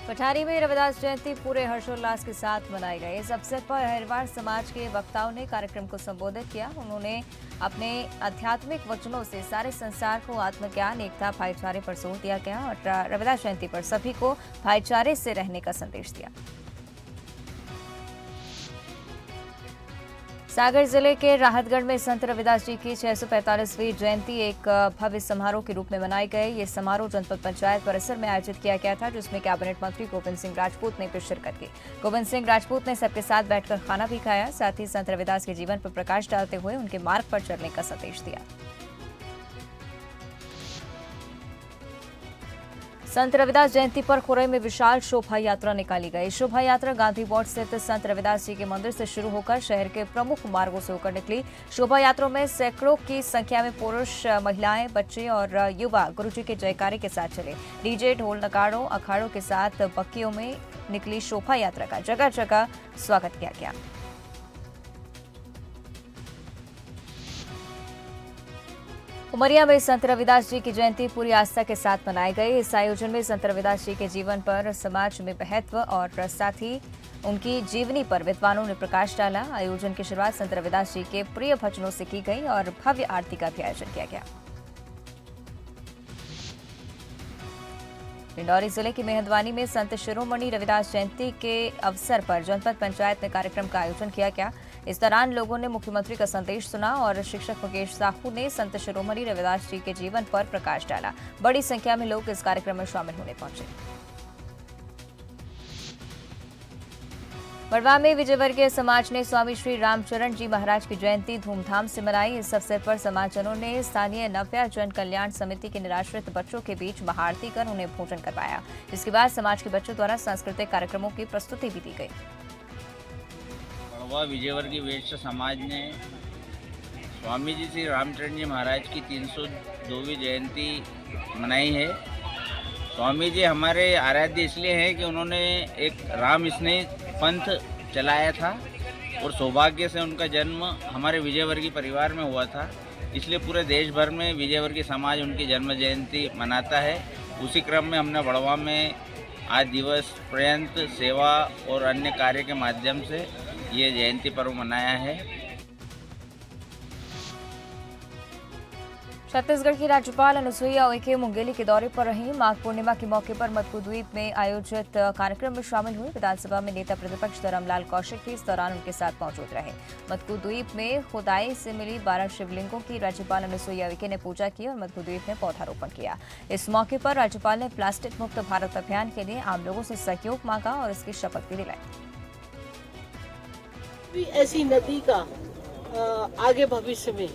पठारी में रविदास जयंती पूरे हर्षोल्लास के साथ मनाई गई। इस अवसर पर अहिरवार समाज के वक्ताओं ने कार्यक्रम को संबोधित किया। उन्होंने अपने आध्यात्मिक वचनों से सारे संसार को आत्मज्ञान, एकता, भाईचारे पर जोर दिया गया और रविदास जयंती पर सभी को भाईचारे से रहने का संदेश दिया। सागर जिले के राहतगढ़ में संत रविदास जी की 645वीं जयंती एक भव्य समारोह के रूप में मनाई गई। ये समारोह जनपद पंचायत परिसर में आयोजित किया गया था, जिसमें कैबिनेट मंत्री गोविंद सिंह राजपूत ने भी शिरकत की। गोविंद सिंह राजपूत ने सबके साथ बैठकर खाना भी खाया। साथ ही संत रविदास के जीवन पर प्रकाश डालते हुए उनके मार्ग पर चलने का संदेश दिया। संत रविदास जयंती पर खुरई में विशाल शोभा यात्रा निकाली गई। शोभा यात्रा गांधी वार्ड स्थित संत रविदास जी के मंदिर से शुरू होकर शहर के प्रमुख मार्गों से होकर निकली। शोभा यात्रा में सैकड़ों की संख्या में पुरुष, महिलाएं, बच्चे और युवा गुरुजी के जयकारे के साथ चले। डीजे, ढोल, नगाड़ों, अखाड़ों के साथ बक्कियों में निकली शोभा यात्रा का जगह जगह स्वागत किया गया। उमरिया में संत रविदास जी की जयंती पूरी आस्था के साथ मनाई गई। इस आयोजन में संत रविदास जी के जीवन पर, समाज में महत्व और साथ ही उनकी जीवनी पर विद्वानों ने प्रकाश डाला। आयोजन की शुरुआत संत रविदास जी के प्रिय भजनों से की गई और भव्य आरती का भी आयोजन किया गया। डिंडौरी जिले की मेहंदवानी में संत शिरोमणि रविदास जयंती के अवसर पर जनपद पंचायत में कार्यक्रम का आयोजन किया गया। इस दौरान लोगों ने मुख्यमंत्री का संदेश सुना और शिक्षक मुकेश साहू ने संत शिरोमणि रविदास जी के जीवन पर प्रकाश डाला। बड़ी संख्या में लोग इस कार्यक्रम में शामिल होने पहुंचे। मड़वा में विजयवर्गीय समाज ने स्वामी श्री रामचरण जी महाराज की जयंती धूमधाम से मनाई। इस अवसर पर समाजजनों ने स्थानीय नव्या जन कल्याण समिति के निराश्रित बच्चों के बीच महाआरती कर उन्हें भोजन करवाया। इसके बाद समाज के बच्चों द्वारा सांस्कृतिक कार्यक्रमों की प्रस्तुति भी दी गई। मड़वा विजयवर्गीय वैश्य समाज ने स्वामी जी श्री रामचरण जी महाराज की 302वीं जयंती मनाई है। स्वामी जी हमारे आराध्य इसलिए हैं कि उन्होंने एक राम स्नेह पंथ चलाया था और सौभाग्य से उनका जन्म हमारे विजयवर्गीय परिवार में हुआ था। इसलिए पूरे देश भर में विजयवर्गीय समाज उनकी जन्म जयंती मनाता है। उसी क्रम में हमने मड़वा में आज दिवस पर्यंत सेवा और अन्य कार्य के माध्यम से ये जयंती पर्व मनाया है। छत्तीसगढ़ की राज्यपाल अनुसुईया उइके मुंगेली के दौरे पर रहीं। माघ पूर्णिमा के मौके पर मटकू द्वीप में आयोजित कार्यक्रम में शामिल हुए। विधानसभा में नेता प्रतिपक्ष धरमलाल कौशिक भी इस दौरान उनके साथ मौजूद रहे। मटकू द्वीप में खुदाई से मिली 12 शिवलिंगों की राज्यपाल अनुसुईया उइके ने पूजा की और मटकू द्वीप में पौधारोपण किया। इस मौके पर राज्यपाल ने प्लास्टिक मुक्त भारत अभियान के लिए आम लोगों से सहयोग मांगा और इसकी शपथ भी दिलाई। ऐसी नदी का आगे भविष्य में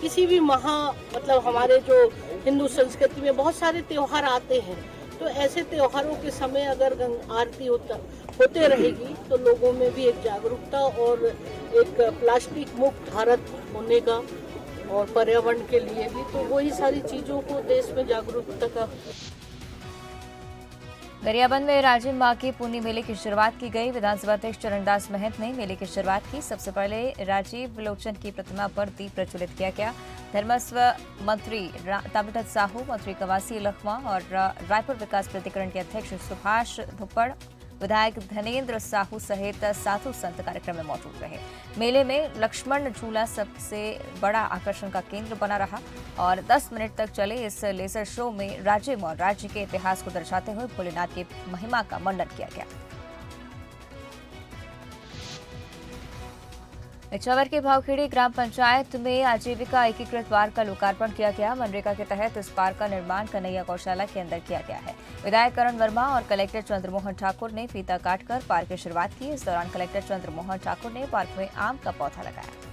किसी भी मतलब हमारे जो हिंदू संस्कृति में बहुत सारे त्योहार आते हैं, तो ऐसे त्योहारों के समय अगर आरती होते रहेगी तो लोगों में भी एक जागरूकता और एक प्लास्टिक मुक्त भारत होने का और पर्यावरण के लिए भी, तो वही सारी चीजों को देश में जागरूकता का। गरियाबंद में राजिम मां के पुण्य मेले की शुरुआत की गई। विधानसभा अध्यक्ष चरणदास महंत ने मेले की शुरुआत की। सबसे पहले राजीव लोचन की प्रतिमा पर दीप प्रज्वलित किया गया। धर्मस्व मंत्री तामिलनाथ साहू, मंत्री कवासी लखमा और रायपुर विकास प्राधिकरण के अध्यक्ष सुभाष धुप्पड़, विधायक धनेन्द्र साहू सहित साधु संत कार्यक्रम में मौजूद रहे। मेले में लक्ष्मण झूला सबसे बड़ा आकर्षण का केंद्र बना रहा और 10 मिनट तक चले इस लेजर शो में राजिम और राज्य के इतिहास को दर्शाते हुए भोलेनाथ की महिमा का वर्णन किया गया। इछावर के भावखेड़ी ग्राम पंचायत में आजीविका एकीकृत पार्क का लोकार्पण किया गया। मनरेगा के तहत इस पार्क का निर्माण कन्हैया गौशाला के अंदर किया गया है। विधायक करण वर्मा और कलेक्टर चंद्रमोहन ठाकुर ने फीता काटकर पार्क की शुरुआत की। इस दौरान कलेक्टर चंद्रमोहन ठाकुर ने पार्क में आम का पौधा लगाया।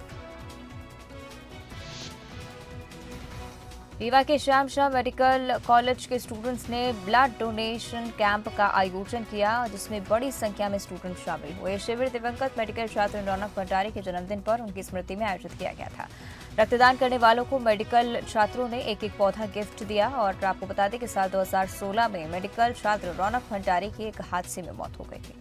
रीवा के श्याम शाह मेडिकल कॉलेज के स्टूडेंट्स ने ब्लड डोनेशन कैंप का आयोजन किया, जिसमें बड़ी संख्या में स्टूडेंट शामिल हुए। शिविर दिवंगत मेडिकल छात्र रौनक भंडारी के जन्मदिन पर उनकी स्मृति में आयोजित किया गया था। रक्तदान करने वालों को मेडिकल छात्रों ने एक एक पौधा गिफ्ट दिया और आपको बता दें कि साल 2016 में मेडिकल छात्र रौनक भंडारी की एक हादसे में मौत हो गई थी।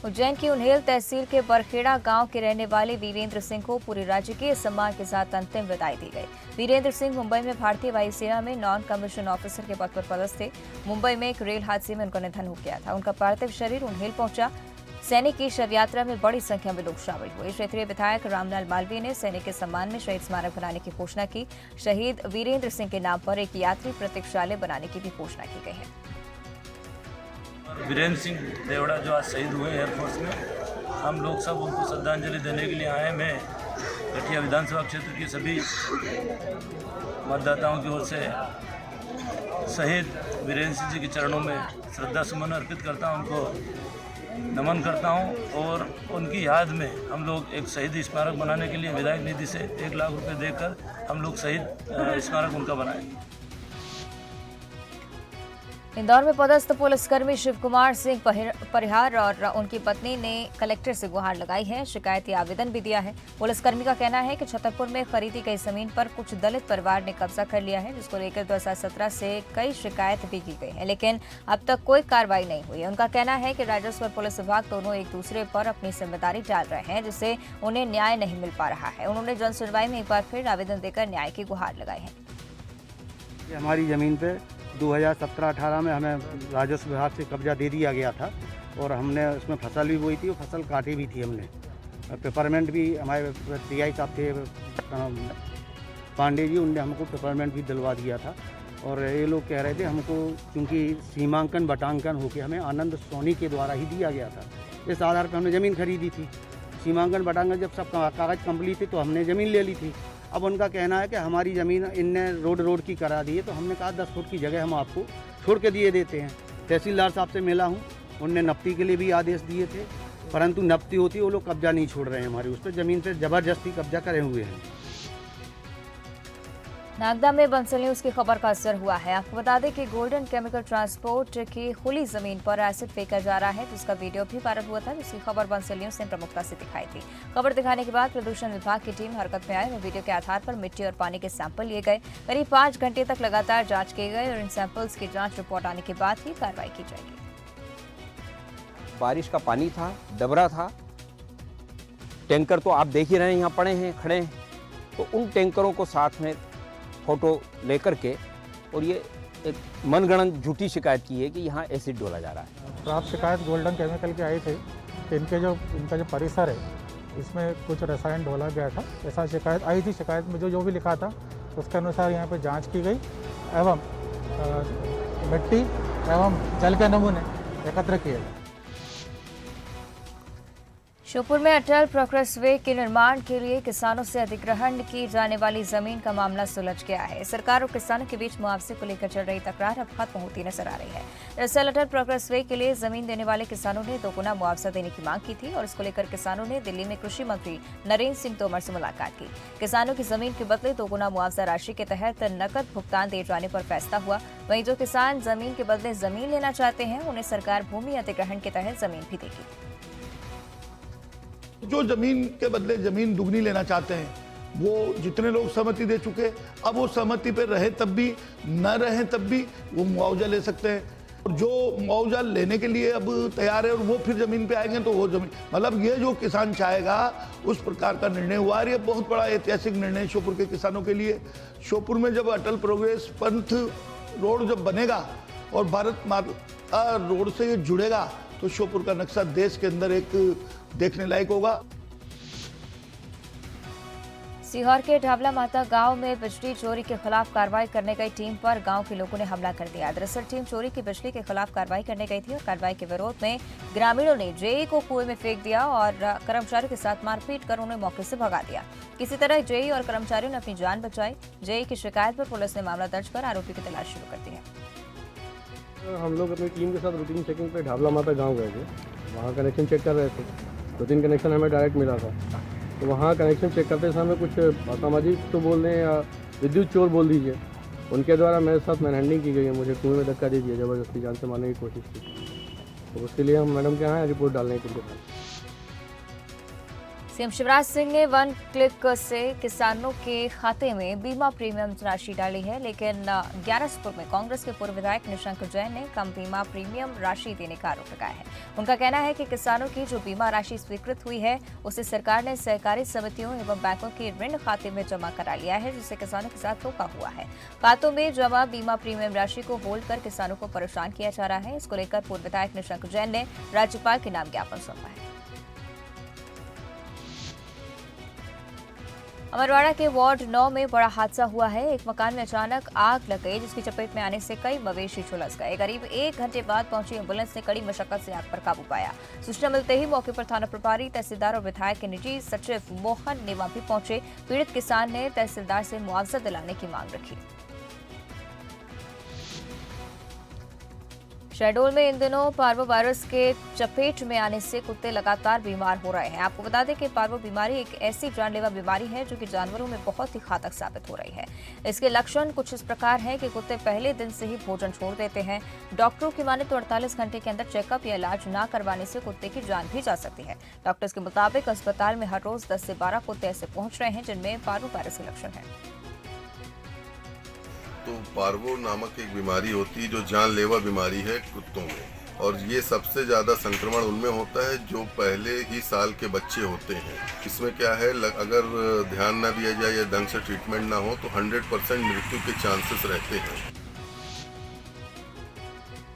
उज्जैन की उन्हेल तहसील के बरखेड़ा गांव के रहने वाले वीरेंद्र सिंह को पूरे राजकीय सम्मान के साथ अंतिम विदाई दी गई। वीरेंद्र सिंह मुंबई में भारतीय वायुसेना में नॉन कमीशन ऑफिसर के पद पर पदस्थ थे। मुंबई में एक रेल हादसे में उनका निधन हो गया था। उनका पार्थिव शरीर उन्हेल पहुंचा। सैनिक की शव यात्रा में बड़ी संख्या में लोग शामिल हुए। क्षेत्रीय विधायक रामलाल मालवीय ने सैनिक के सम्मान में शहीद स्मारक बनाने की घोषणा की। शहीद वीरेंद्र सिंह के नाम पर एक यात्री प्रतीक्षालय बनाने की भी घोषणा की गई है। वीरेंद्र सिंह देवड़ा जो आज शहीद हुए एयरफोर्स में, हम लोग सब उनको श्रद्धांजलि देने के लिए आए। मैं कटिया विधानसभा क्षेत्र के सभी मतदाताओं की ओर से शहीद वीरेंद्र सिंह जी के चरणों में श्रद्धा सुमन अर्पित करता हूं, उनको नमन करता हूं और उनकी याद में हम लोग एक शहीद स्मारक बनाने के लिए विधायक निधि से 1 लाख रुपए देकर हम लोग शहीद स्मारक उनका बनाए। इंदौर में पदस्थ पुलिसकर्मी शिव कुमार सिंह परिहार और उनकी पत्नी ने कलेक्टर से गुहार लगाई है। शिकायती आवेदन भी दिया है। पुलिसकर्मी का कहना है कि छतरपुर में खरीदी गई जमीन पर कुछ दलित परिवार ने कब्जा कर लिया है, जिसको लेकर 2017 से कई शिकायत भी की गई है, लेकिन अब तक कोई कार्रवाई नहीं हुई है। उनका कहना है कि राजस्व और पुलिस विभाग दोनों एक दूसरे पर अपनी जिम्मेदारी डाल रहे हैं, जिससे उन्हें न्याय नहीं मिल पा रहा है। उन्होंने जन सुनवाई में एक बार फिर आवेदन देकर न्याय की गुहार लगाई है। हमारी ज़मीन पे 2017-18 में हमें राजस्व विभाग से कब्जा दे दिया गया था और हमने उसमें फसल भी बोई थी और फसल काटी भी थी हमने। पेपरमेंट भी हमारे टीआई साहब थे पांडे जी, उनने हमको पेपरमेंट भी दिलवा दिया था। और ये लोग कह रहे थे हमको, क्योंकि सीमांकन बटांकन होकर हमें आनंद सोनी के द्वारा ही दिया गया था, इस आधार पर हमने ज़मीन खरीदी थी। सीमांकन बटांकन जब सब कागज़ कंप्लीट थे तो हमने ज़मीन ले ली थी। अब उनका कहना है कि हमारी ज़मीन इनने रोड की करा दी है, तो हमने कहा 10 फुट की जगह हम आपको छोड़ के दिए देते हैं। तहसीलदार साहब से मिला हूँ, उनने नफ्ती के लिए भी आदेश दिए थे, परंतु नफ्ती होती वो लोग कब्जा नहीं छोड़ रहे हैं हमारी उस पर ज़मीन पर, ज़बरदस्ती कब्जा करे हुए हैं। नागदा में बंसल न्यूज की खबर का असर हुआ है। आपको बता दें कि गोल्डन केमिकल ट्रांसपोर्ट की खुली जमीन पर एसिड फेंका जा रहा है, जिसका वीडियो भी वायरल हुआ था, जिसकी खबर बंसल न्यूज ने प्रमुखता से दिखाई थी। खबर दिखाने के बाद प्रदूषण विभाग की टीम हरकत में आई और वीडियो के आधार पर मिट्टी और पानी के सैंपल लिए गए। करीब 5 घंटे तक लगातार जांच की गई और इन सैंपल्स की जांच रिपोर्ट आने के बाद ही कार्रवाई की जाएगी। बारिश का पानी था, डबरा था, टैंकर तो आप देख ही रहे हैं, यहाँ पड़े हैं, खड़े हैं। तो उन टैंकरों को साथ में फोटो लेकर के, और ये एक मनगढ़ंत झूठी शिकायत की है कि यहाँ एसिड डोला जा रहा है। प्राप्त शिकायत गोल्डन केमिकल की आई थी कि इनका जो परिसर है इसमें कुछ रसायन डोला गया था, ऐसा शिकायत आई थी। शिकायत में जो भी लिखा था उसके अनुसार यहाँ पे जांच की गई एवं मिट्टी एवं जल के नमूने एकत्र किए गए। श्योपुर में अटल प्रोग्रेस वे के निर्माण के लिए किसानों से अधिग्रहण की जाने वाली जमीन का मामला सुलझ गया है। सरकार और किसानों के बीच मुआवजे को लेकर चल रही तकरार अब खत्म होती नजर आ रही है। दरअसल अटल प्रोग्रेस वे के लिए जमीन देने वाले किसानों ने 2 गुना मुआवजा देने की मांग की थी और इसको लेकर किसानों ने दिल्ली में कृषि मंत्री नरेंद्र सिंह तोमर से मुलाकात की। किसानों की जमीन के बदले 2 गुना मुआवजा राशि के तहत नकद भुगतान दिए जाने पर फैसला हुआ। वहीं जो किसान जमीन के बदले जमीन लेना चाहते हैं उन्हें सरकार भूमि अधिग्रहण के तहत जमीन भी देगी। जो जमीन के बदले जमीन दुगनी लेना चाहते हैं, वो जितने लोग सहमति दे चुके, अब वो सहमति पे रहे तब भी, न रहे तब भी वो मुआवजा ले सकते हैं। और जो मुआवजा लेने के लिए अब तैयार है और वो फिर जमीन पे आएंगे तो वो जमीन, मतलब ये जो किसान चाहेगा उस प्रकार का निर्णय हुआ। और ये बहुत बड़ा ऐतिहासिक निर्णय श्योपुर के किसानों के लिए। श्योपुर में जब अटल प्रोग्रेस पंथ रोड जब बनेगा और भारत माता रोड से ये जुड़ेगा तो श्योपुर का नक्शा देश के अंदर एक देखने लायक होगा। सीहोर के ढाबला माता गांव में बिजली चोरी के खिलाफ कार्रवाई करने गई टीम पर गांव के लोगों ने हमला कर दिया। दरअसल टीम चोरी की बिजली के खिलाफ कार्रवाई करने गई थी और कार्रवाई के विरोध में ग्रामीणों ने जेई को कुएं में फेंक दिया और कर्मचारियों के साथ मारपीट कर उन्हें मौके से भगा दिया। किसी तरह जेई और कर्मचारियों ने अपनी जान बचाई। जेई की शिकायत पर पुलिस ने मामला दर्ज कर आरोपी की तलाश शुरू कर दी है। हम लोग अपनी टीम के साथ रूटीन चेकिंग पे ढाबला माता गांव गए थे, वहाँ कनेक्शन चेक कर रहे थे। 2-3 कनेक्शन हमें डायरेक्ट मिला था, तो वहाँ कनेक्शन चेक करते समय कुछ असामाजिक तो बोल दें या विद्युत चोर बोल दीजिए, उनके द्वारा मेरे साथ मैनहैंडलिंग की गई है। मुझे कुएं में धक्का दे दिया, ज़बरदस्ती जान से मारने की कोशिश की। तो उसके लिए हम मैडम के यहाँ रिपोर्ट डालने के लिए। सीएम शिवराज सिंह ने वन क्लिक से किसानों के खाते में बीमा प्रीमियम राशि डाली है, लेकिन ग्यारसपुर में कांग्रेस के पूर्व विधायक निशंक जैन ने कम बीमा प्रीमियम राशि देने का आरोप लगाया है। उनका कहना है कि किसानों की जो बीमा राशि स्वीकृत हुई है उसे सरकार ने सहकारी समितियों एवं बैंकों के ऋण खाते में जमा करा लिया है, जिससे किसानों के साथ धोखा हुआ है। खातों में जमा बीमा प्रीमियम राशि को होल्ड कर किसानों को परेशान किया जा रहा है। इसको लेकर पूर्व विधायक निशंक जैन ने राज्यपाल के नाम ज्ञापन सौंपा है। अमरवाड़ा के वार्ड 9 में बड़ा हादसा हुआ है। एक मकान में अचानक आग लग गई, जिसकी चपेट में आने से कई मवेशी झुलस गए। करीब 1 घंटे बाद पहुंची एम्बुलेंस ने कड़ी मशक्कत से आग पर काबू पाया। सूचना मिलते ही मौके पर थाना प्रभारी, तहसीलदार और विधायक के निजी सचिव मोहन नेमा भी पहुंचे। पीड़ित किसान ने तहसीलदार से मुआवजा दिलाने की मांग रखी। शहडोल में इन दिनों पार्वो वायरस के चपेट में आने से कुत्ते लगातार बीमार हो रहे हैं। आपको बता दें कि पार्वो बीमारी एक ऐसी जानलेवा बीमारी है जो कि जानवरों में बहुत ही घातक साबित हो रही है। इसके लक्षण कुछ इस प्रकार हैं कि कुत्ते पहले दिन से ही भोजन छोड़ देते हैं। डॉक्टरों की माने तो 48 घंटे के अंदर चेकअप या इलाज न करवाने से कुत्ते की जान भी जा सकती है। डॉक्टर्स के मुताबिक अस्पताल में हर रोज 10 से 12 कुत्ते ऐसे पहुंच रहे हैं जिनमें पार्वो वायरस के लक्षण हैं। तो पार्वो नामक एक बीमारी होती है जो जानलेवा बीमारी है कुत्तों में, और ये सबसे ज़्यादा संक्रमण उनमें होता है जो पहले ही साल के बच्चे होते हैं। इसमें क्या है, अगर ध्यान न दिया जाए या ढंग से ट्रीटमेंट ना हो तो 100% मृत्यु के चांसेस रहते हैं।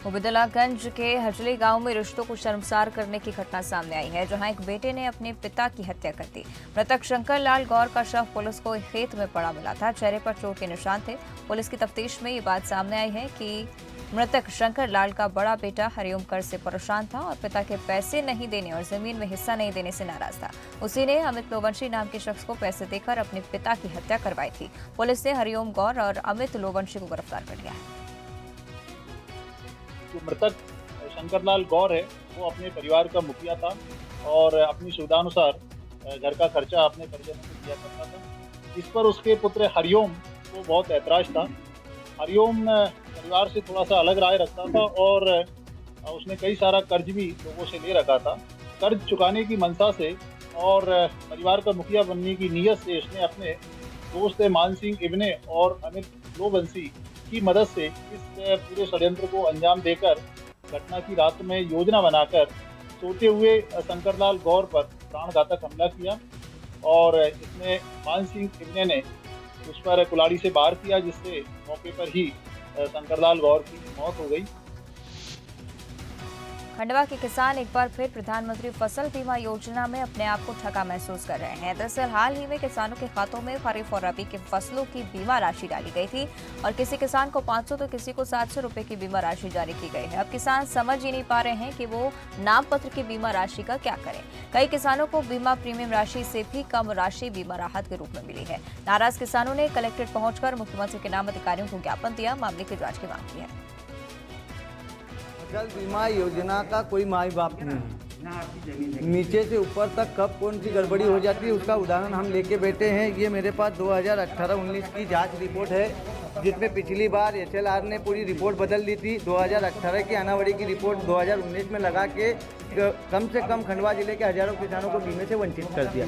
मुबदलागंज के हजली गांव में रिश्तों को शर्मसार करने की घटना सामने आई है, जहां एक बेटे ने अपने पिता की हत्या कर दी। मृतक शंकर लाल गौर का शव पुलिस को एक खेत में पड़ा मिला था। चेहरे पर चोट के निशान थे। पुलिस की तफ्तीश में ये बात सामने आई है कि मृतक शंकर लाल का बड़ा बेटा हरिओम कर्ज से परेशान था और पिता के पैसे नहीं देने और जमीन में हिस्सा नहीं देने से नाराज था। उसी ने अमित लोवंशी नाम के शख्स को पैसे देकर अपने पिता की हत्या करवाई थी। पुलिस ने हरिओम गौर और अमित लोवंशी को गिरफ्तार कर लिया है। जो मृतक शंकरलाल गौर है वो अपने परिवार का मुखिया था और अपनी सुविधानुसार घर का खर्चा अपने परिजनों को दिया करता था। इस पर उसके पुत्र हरिओम को बहुत ऐतराज था। हरिओम परिवार से थोड़ा सा अलग राय रखता था और उसने कई सारा कर्ज भी लोगों से ले रखा था। कर्ज चुकाने की मंशा से और परिवार का मुखिया बनने की नीयत से उसने अपने दोस्त मान सिंह इब्ने और अमित लोवंशी की मदद से इस पूरे षड्यंत्र को अंजाम देकर घटना की रात में योजना बनाकर सोते हुए शंकरलाल गौर पर प्राणघातक हमला किया और इसमें मान सिंह इब्ने ने उस पर कुल्हाड़ी से वार किया, जिससे मौके पर ही शंकरलाल गौर की मौत हो गई। खंडवा के किसान एक बार फिर प्रधानमंत्री फसल बीमा योजना में अपने आप को ठगा महसूस कर रहे हैं। दरअसल हाल ही में किसानों के खातों में खरीफ और रबी की फसलों की बीमा राशि डाली गई थी और किसी किसान को 500 तो किसी को 700 रुपए की बीमा राशि जारी की गई है। अब किसान समझ ही नहीं पा रहे हैं कि वो नाम पत्र की बीमा राशि का क्या करें। कई किसानों को बीमा प्रीमियम राशि से भी कम राशि बीमा राहत के रूप में मिली है। नाराज किसानों ने कलेक्ट्रेट पहुंचकर मुख्यमंत्री के नाम अधिकारियों को ज्ञापन दिया, मामले की जांच की मांग की है। फसल बीमा योजना का कोई माई बाप नहीं है। नीचे से ऊपर तक कब कौन सी गड़बड़ी हो जाती है उसका उदाहरण हम लेके बैठे हैं। ये मेरे पास 2018-19 की जांच रिपोर्ट है, जिसमें पिछली बार SLR ने पूरी रिपोर्ट बदल दी थी। 2018 की अनावरी की रिपोर्ट 2019 में लगा के कम से कम खंडवा जिले के हजारों किसानों को बीमे से वंचित कर दिया।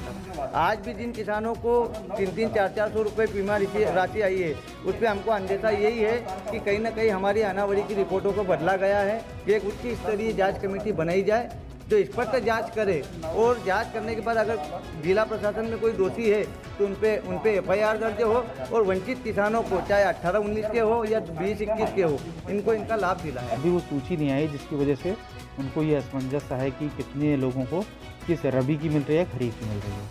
आज भी जिन किसानों को 300 400 रुपये बीमा राशि आई है, उस पर हमको अंदेशा यही है कि कहीं ना कहीं हमारी अनावरी की रिपोर्टों को बदला गया है। एक उच्च स्तरीय जांच कमेटी बनाई जाए जो इस पर जांच करे और जांच करने के बाद अगर जिला प्रशासन में कोई दोषी है तो उन पे FIR दर्ज हो और वंचित किसानों को चाहे 18-19 के हो या 20-21 के हो, इनको इनका लाभ दिलाए। अभी वो सूची नहीं आई, जिसकी वजह से उनको ये असमंजस है कि कितने लोगों को किस रबी की मिल रही है, खरीफ की मिल रही है।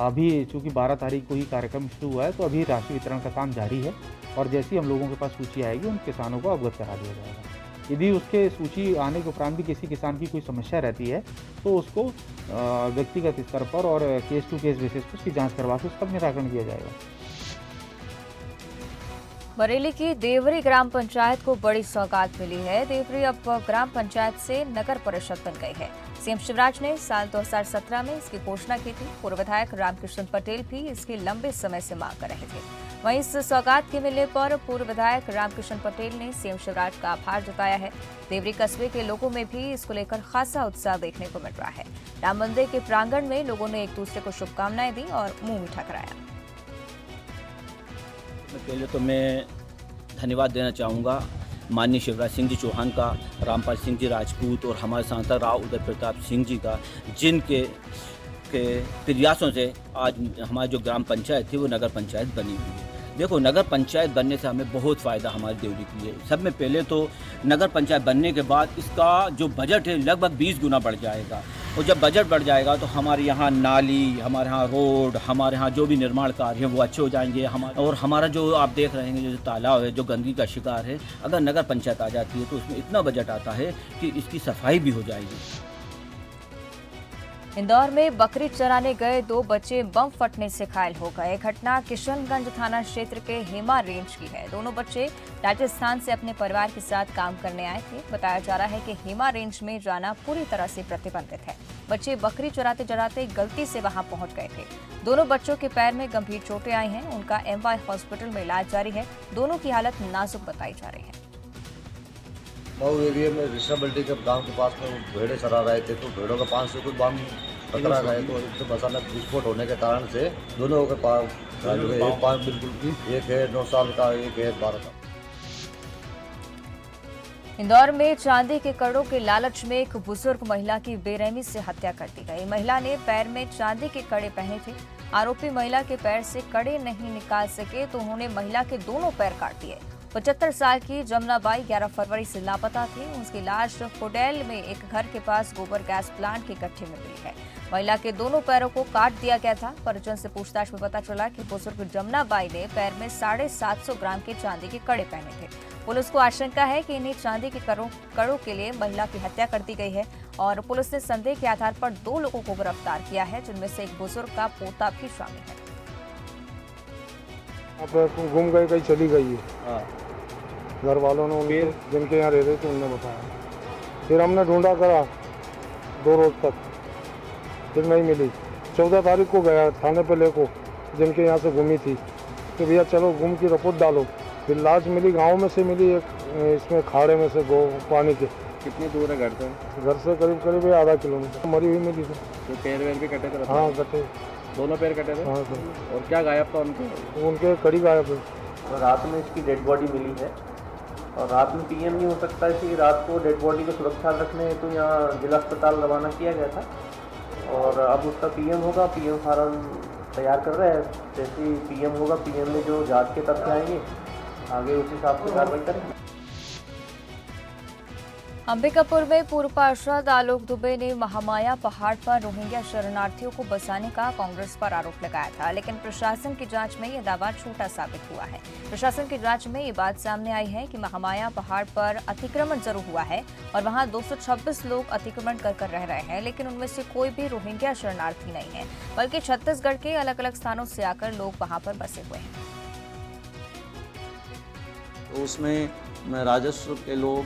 अभी चूँकि 12 तारीख को ही कार्यक्रम शुरू हुआ है तो अभी राशि वितरण का काम जारी है और जैसे ही हम लोगों के पास सूची आएगी उन किसानों को अवगत करा दिया जाएगा। यदि उसके सूची आने के उपरांत भी किसी किसान की कोई समस्या रहती है तो उसको व्यक्तिगत स्तर पर और केस टू केस बेसिस पर उसकी जांच करवा के उसका निराकरण किया जाएगा। बरेली की देवरी ग्राम पंचायत को बड़ी सौगात मिली है। देवरी अब ग्राम पंचायत से नगर परिषद बन गई है। सीएम शिवराज ने साल 2017 में इसकी घोषणा की थी। पूर्व विधायक रामकृष्ण पटेल भी इसकी लंबे समय से मांग कर रहे थे। वहीं इस सौगात के मिलने पर पूर्व विधायक रामकिशन पटेल ने सीएम शिवराज का आभार जताया है। देवरी कस्बे के लोगों में भी इसको लेकर खासा उत्साह देखने को मिल रहा है। राम मंदिर के प्रांगण में लोगों ने एक दूसरे को शुभकामनाएं दी और मुंह मीठा कराया। पहले तो मैं धन्यवाद देना चाहूँगा माननीय शिवराज सिंह जी चौहान का, रामपाल सिंह जी राजपूत और हमारे सांसद राव उदय प्रताप सिंह जी का, जिनके प्रयासों से आज हमारी जो ग्राम पंचायत थी वो नगर पंचायत बनी हुई है। देखो, नगर पंचायत बनने से हमें बहुत फ़ायदा हमारे देवरी के लिए। सब में पहले तो नगर पंचायत बनने के बाद इसका जो बजट है लगभग 20 गुना बढ़ जाएगा, और जब बजट बढ़ जाएगा तो हमारे यहाँ नाली, हमारे यहाँ रोड, हमारे यहाँ जो भी निर्माण कार्य हैं वो अच्छे हो जाएंगे। और हमारा जो आप देख रहे हैं जो तालाब है जो गंदगी का शिकार है, अगर नगर पंचायत आ जाती है तो उसमें इतना बजट आता है कि इसकी सफाई भी हो जाएगी। इंदौर में बकरी चराने गए 2 बच्चे बम फटने से घायल हो गए। घटना किशनगंज थाना क्षेत्र के हेमा रेंज की है। दोनों बच्चे राजस्थान से अपने परिवार के साथ काम करने आए थे। बताया जा रहा है कि हेमा रेंज में जाना पूरी तरह से प्रतिबंधित है। बच्चे बकरी चराते चराते गलती से वहां पहुंच गए थे। दोनों बच्चों के पैर में गंभीर चोटें आई हैं। उनका MY हॉस्पिटल में इलाज जारी है। दोनों की हालत नाजुक बताई जा रही है। मऊ एरिया में रिश्ताबल्टी के गांव के पास में भेड़े चरा रहे थे, तो भेड़ों के पास से कुछ बम टकरा गए, तो इससे अचानक विस्फोट होने के कारण से दोनों के पास एक पाँव बिल्कुल, एक है 9 साल का, एक है 12 का। इंदौर में चांदी के कड़ों के लालच में एक बुजुर्ग महिला की बेरहमी से हत्या कर दी गई। महिला ने पैर में चांदी के कड़े पहने थे। आरोपी महिला के पैर से कड़े नहीं निकाल सके तो उन्होंने महिला के दोनों पैर काट दिए। 75 साल की जमुनाबाई 11 फरवरी से लापता थी। उसकी लाश होडेल में एक घर के पास गोबर गैस प्लांट के गड्ढे में मिली है। महिला के दोनों पैरों को काट दिया गया था। परिजन से पूछताछ में पता चला कि बुजुर्ग जमुनाबाई ने पैर में 750 ग्राम के चांदी के कड़े पहने थे। पुलिस को आशंका है कि इन्हीं चांदी के कड़ों के लिए महिला की हत्या कर दी गई है और पुलिस ने संदेह के आधार पर 2 लोगों को गिरफ्तार किया है, जिनमें से एक बुजुर्ग का पोता भी शामिल है। घूम गई, कहीं चली गई है। घर वालों ने उनको जिनके यहाँ रह रहे थे उन्होंने बताया। फिर हमने ढूंढा करा 2 रोज तक, फिर नहीं मिली। 14 तारीख को गया थाने पे लेको, जिनके यहाँ से घूमी थी, कि भैया चलो घूम की रिपोर्ट डालो। फिर लाश मिली, गांव में से मिली, एक इसमें खाड़े में से पानी के। कितनी दूर है घर से? घर से करीब आधा किलोमीटर। मरी हुई मिली थी। तो पैर वैर भी कटे थे? हाँ कटे, दोनों पैर कटे थे। हाँ सर। और क्या गायब था उनके कड़ी गायब है। तो रात में इसकी डेड बॉडी मिली है और रात में PM नहीं हो सकता, इसलिए रात को डेड बॉडी को सुरक्षा रखने हेतु तो यहाँ जिला अस्पताल रवाना किया गया था और अब उसका PM होगा। PM फार्म तैयार कर रहे हैं। जैसे ही PM होगा, PM में जो जांच के तथ्य आएंगे आगे उस हिसाब से कार्रवाई करेंगे। अंबिकापुर में पूर्व पार्षद आलोक दुबे ने महामाया पहाड़ पर रोहिंग्या शरणार्थियों को बसाने का कांग्रेस पर आरोप लगाया था, लेकिन प्रशासन की जांच में यह दावा झूठा साबित हुआ है। प्रशासन की जांच में ये बात सामने आई है कि महामाया पहाड़ पर अतिक्रमण जरूर हुआ है और वहां 226 लोग अतिक्रमण कर रह रहे हैं, लेकिन उनमें से कोई भी रोहिंग्या शरणार्थी नहीं है, बल्कि छत्तीसगढ़ के अलग अलग स्थानों से आकर लोग वहां पर बसे हुए हैं। तो उसमें राजस्व के लोग,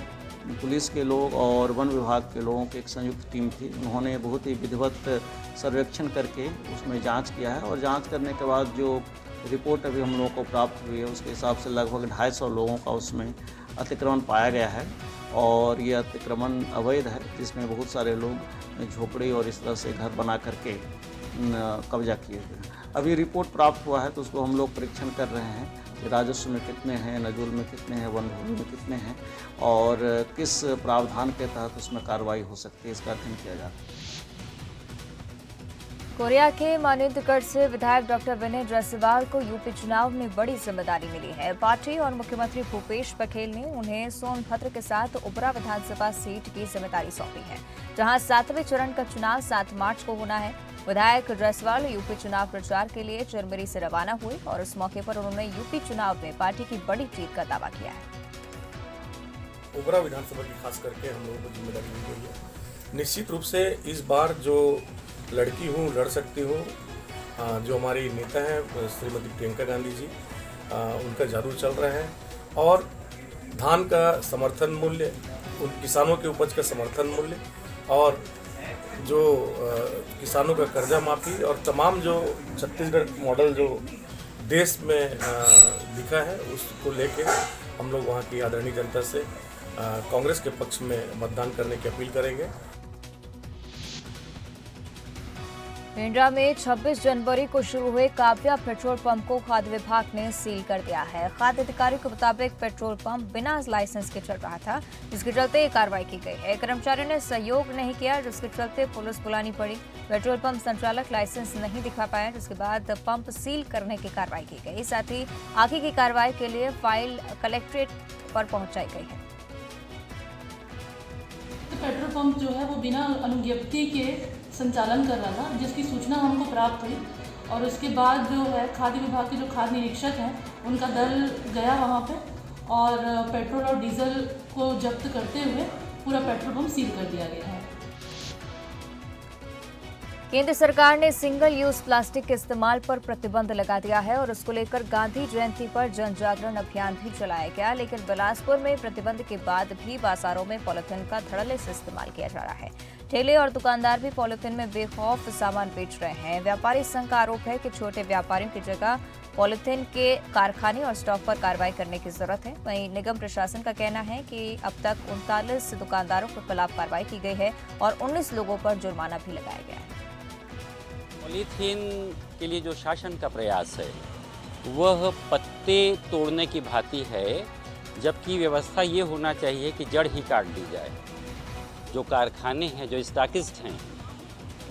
पुलिस के लोग और वन विभाग के लोगों की एक संयुक्त टीम थी। उन्होंने बहुत ही विधिवत सर्वेक्षण करके उसमें जांच किया है और जांच करने के बाद जो रिपोर्ट अभी हम लोगों को प्राप्त हुई है उसके हिसाब से लगभग 250 लोगों का उसमें अतिक्रमण पाया गया है और ये अतिक्रमण अवैध है, जिसमें बहुत सारे लोग झोपड़ी और इस तरह से घर बना करके कब्जा किए हुए। अभी रिपोर्ट प्राप्त हुआ है तो उसको हम लोग परीक्षण कर रहे हैं कि राजस्व में कितने हैं, नजूल में कितने हैं, वन भूमि में कितने हैं और किस प्रावधान के तहत उसमें कार्रवाई हो सकती है, इसका अध्ययन किया जा रहा है। कोरिया के मानिंदगढ़ से विधायक डॉक्टर विनय जायसवाल को यूपी चुनाव में बड़ी जिम्मेदारी मिली है। पार्टी और मुख्यमंत्री भूपेश बघेल ने उन्हें सोनभद्र के साथ उबरा विधानसभा सीट की जिम्मेदारी सौंपी है, जहां 7वें चरण का चुनाव 7 मार्च को होना है। विधायक जायसवाल यूपी चुनाव प्रचार के लिए चिरमिरी से रवाना हुए और इस मौके पर उन्होंने यूपी चुनाव में पार्टी की बड़ी जीत का दावा किया है। उबरा विधानसभा की खास करके हम लोगों को जिम्मेदारी दी गई है। निश्चित रूप से इस बार जो लड़की हूँ, लड़ सकती हूँ, जो हमारी नेता हैं श्रीमती प्रियंका गांधी जी, उनका जादू चल रहा है और धान का समर्थन मूल्य, उन किसानों के उपज का समर्थन मूल्य और जो किसानों का कर्जा माफी और तमाम जो छत्तीसगढ़ मॉडल जो देश में दिखा है, उसको लेके हम लोग वहाँ की आदरणीय जनता से कांग्रेस के पक्ष में मतदान करने की अपील करेंगे। पिंडरा में 26 जनवरी को शुरू हुए काव्या पेट्रोल पंप को खाद्य विभाग ने सील कर दिया है। खाद्य अधिकारी के मुताबिक पेट्रोल पंप बिना लाइसेंस के चल रहा था, जिसके चलते ये कार्रवाई की गई है। कर्मचारियों ने सहयोग नहीं किया, जिसके चलते पुलिस बुलानी पड़ी। पेट्रोल पंप संचालक लाइसेंस नहीं दिखा पाया, जिसके बाद पंप सील करने की कार्रवाई की गई। साथ ही आगे की कार्रवाई के लिए फाइल कलेक्ट्रेट पर पहुंचाई गई है। पेट्रोल पंप जो है वो बिना अनुज्ञप्ति के संचालन कर रहा था, जिसकी सूचना हमको प्राप्त हुई और उसके बाद जो है खाद्य विभाग के जो खाद्य निरीक्षक हैं उनका दल गया वहाँ पे और पेट्रोल और डीजल को जब्त करते हुए पूरा पेट्रोल पंप सील कर दिया गया है। केंद्र सरकार ने सिंगल यूज प्लास्टिक के इस्तेमाल पर प्रतिबंध लगा दिया है और उसको लेकर गांधी जयंती पर जन जागरण अभियान भी चलाया गया। लेकिन बिलासपुर में प्रतिबंध के बाद भी बाजारों में पॉलिथीन का धड़ल्ले से इस्तेमाल किया जा रहा है। ठेले और दुकानदार भी पॉलिथीन में बेखौफ सामान बेच रहे हैं। व्यापारी संघ का आरोप है कि छोटे व्यापारियों की जगह पॉलिथीन के कारखाने और स्टॉक पर कार्रवाई करने की जरूरत है। वहीं निगम प्रशासन का कहना है कि अब तक 39 दुकानदारों के खिलाफ कार्रवाई की गई है और 19 लोगों पर जुर्माना भी लगाया गया है। पॉलीथीन के लिए जो शासन का प्रयास है वह पत्ते तोड़ने की भांति है, जबकि व्यवस्था ये होना चाहिए कि जड़ ही काट दी जाए। जो कारखाने हैं, जो स्टॉकिस्ट हैं,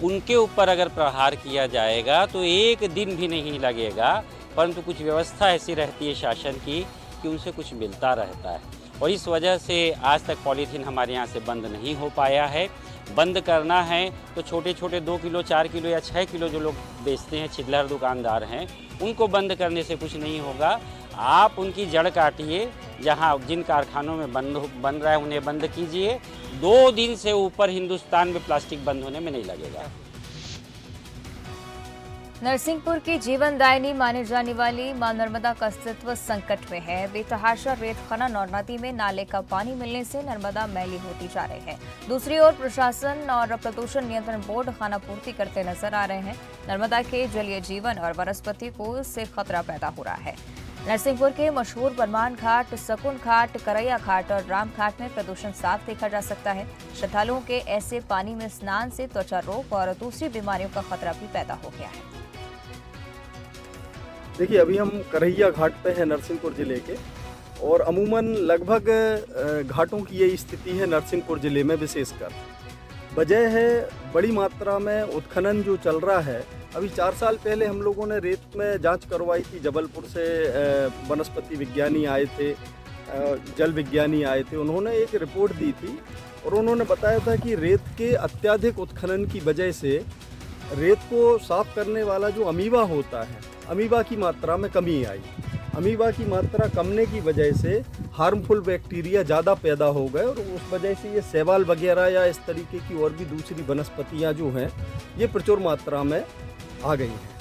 उनके ऊपर अगर प्रहार किया जाएगा तो एक दिन भी नहीं लगेगा, परंतु कुछ व्यवस्था ऐसी रहती है शासन की कि उनसे कुछ मिलता रहता है और इस वजह से आज तक पॉलीथीन हमारे यहाँ से बंद नहीं हो पाया है। बंद करना है तो छोटे छोटे 2 किलो 4 किलो या 6 किलो जो लोग बेचते हैं, चिल्लर दुकानदार हैं, उनको बंद करने से कुछ नहीं होगा। आप उनकी जड़ काटिए, जहाँ जिन कारखानों में बन रहा है उन्हें बंद कीजिए। 2 दिन से ऊपर हिंदुस्तान में प्लास्टिक बंद होने में नहीं लगेगा। नरसिंहपुर की जीवनदायिनी माने जाने वाली मां नर्मदा का अस्तित्व संकट में है। बेतहाशा रेत खनन और नदी में नाले का पानी मिलने से नर्मदा मैली होती जा रही है। दूसरी ओर प्रशासन और प्रदूषण नियंत्रण बोर्ड खानापूर्ति करते नजर आ रहे हैं। नर्मदा के जलीय जीवन और वनस्पति को इससे खतरा पैदा हो रहा है। नरसिंहपुर के मशहूर बरमान घाट, सकून घाट, करैया घाट और राम घाट में प्रदूषण साफ देखा जा सकता है। श्रद्धालुओं के ऐसे पानी में स्नान से त्वचा रोग और दूसरी बीमारियों का खतरा भी पैदा हो गया है। देखिए, अभी हम करैया घाट पे हैं नरसिंहपुर ज़िले के, और अमूमन लगभग घाटों की ये स्थिति है नरसिंहपुर ज़िले में विशेषकर। वजह है बड़ी मात्रा में उत्खनन जो चल रहा है। अभी 4 साल पहले हम लोगों ने रेत में जांच करवाई थी। जबलपुर से वनस्पति विज्ञानी आए थे, जल विज्ञानी आए थे, उन्होंने एक रिपोर्ट दी थी और उन्होंने बताया था कि रेत के अत्यधिक उत्खनन की वजह से रेत को साफ करने वाला जो अमीबा होता है, अमीबा की मात्रा में कमी आई। अमीबा की मात्रा कमने की वजह से हार्मफुल बैक्टीरिया ज़्यादा पैदा हो गए और उस वजह से ये शैवाल वगैरह या इस तरीके की और भी दूसरी वनस्पतियाँ जो हैं ये प्रचुर मात्रा में आ गई हैं।